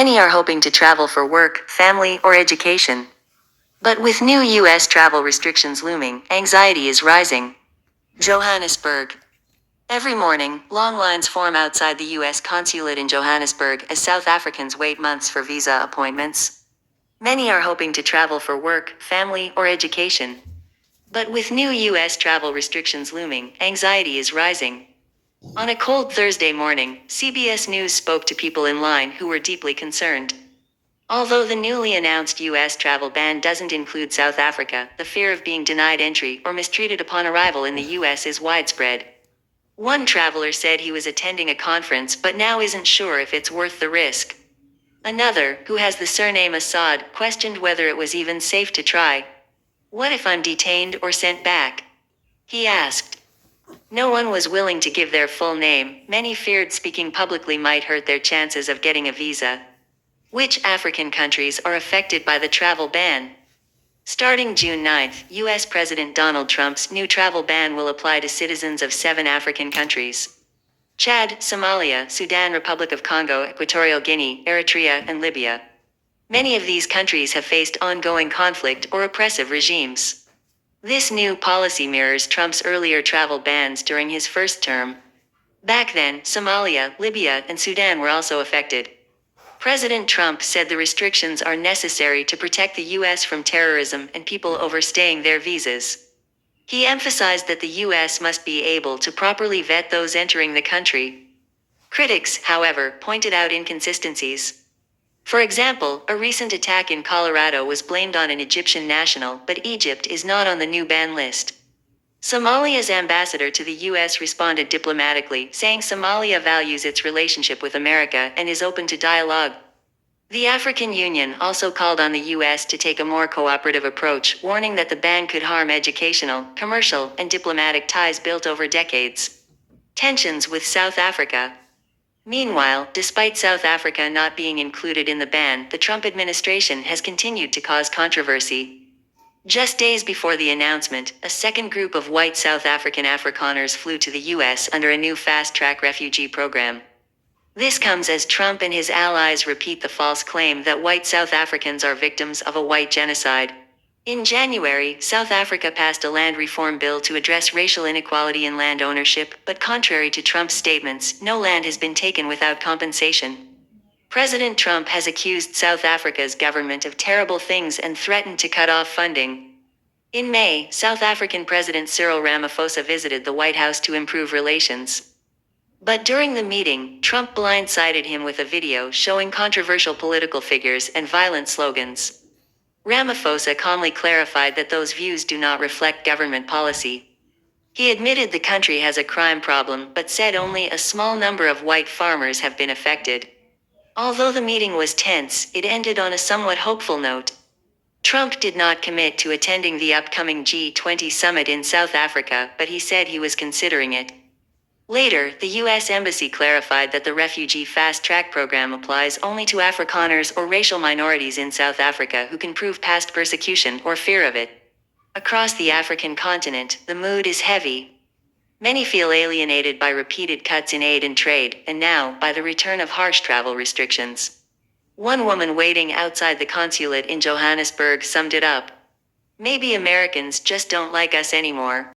Many are hoping to travel for work, family, or education. But with new U.S. travel restrictions looming, anxiety is rising. Johannesburg. Every morning, long lines form outside the U.S. Consulate in Johannesburg as South Africans wait months for visa appointments. Many are hoping to travel for work, family, or education. But with new U.S. travel restrictions looming, anxiety is rising. On a cold Thursday morning, CBS News spoke to people in line who were deeply concerned. Although the newly announced U.S. travel ban doesn't include South Africa, the fear of being denied entry or mistreated upon arrival in the U.S. is widespread. One traveler said he was attending a conference but now isn't sure if it's worth the risk. Another, who has the surname Assad, questioned whether it was even safe to try. What if I'm detained or sent back? He asked. No one was willing to give their full name. Many feared speaking publicly might hurt their chances of getting a visa. Which African countries are affected by the travel ban? Starting June 9th, U.S. President Donald Trump's new travel ban will apply to citizens of 7 African countries: Chad, Somalia, Sudan, Republic of Congo, Equatorial Guinea, Eritrea, and Libya. Many of these countries have faced ongoing conflict or oppressive regimes. This new policy mirrors Trump's earlier travel bans during his first term. Back then, Somalia, Libya, and Sudan were also affected. President Trump said the restrictions are necessary to protect the U.S. from terrorism and people overstaying their visas. He emphasized that the U.S. must be able to properly vet those entering the country. Critics, however, pointed out inconsistencies. For example, a recent attack in Colorado was blamed on an Egyptian national, but Egypt is not on the new ban list. Somalia's ambassador to the U.S. responded diplomatically, saying Somalia values its relationship with America and is open to dialogue. The African Union also called on the U.S. to take a more cooperative approach, warning that the ban could harm educational, commercial, and diplomatic ties built over decades. Tensions with South Africa. Meanwhile, despite South Africa not being included in the ban, the Trump administration has continued to cause controversy. Just days before the announcement, a second group of white South African Afrikaners flew to the U.S. under a new fast-track refugee program. This comes as Trump and his allies repeat the false claim that white South Africans are victims of a white genocide. In January, South Africa passed a land reform bill to address racial inequality in land ownership, but contrary to Trump's statements, no land has been taken without compensation. President Trump has accused South Africa's government of terrible things and threatened to cut off funding. In May, South African President Cyril Ramaphosa visited the White House to improve relations. But during the meeting, Trump blindsided him with a video showing controversial political figures and violent slogans. Ramaphosa calmly clarified that those views do not reflect government policy. He admitted the country has a crime problem but said only a small number of white farmers have been affected. Although the meeting was tense, it ended on a somewhat hopeful note. Trump did not commit to attending the upcoming G20 summit in South Africa, but he said he was considering it. Later, the U.S. Embassy clarified that the refugee fast-track program applies only to Afrikaners or racial minorities in South Africa who can prove past persecution or fear of it. Across the African continent, the mood is heavy. Many feel alienated by repeated cuts in aid and trade, and now, by the return of harsh travel restrictions. One woman waiting outside the consulate in Johannesburg summed it up. Maybe Americans just don't like us anymore.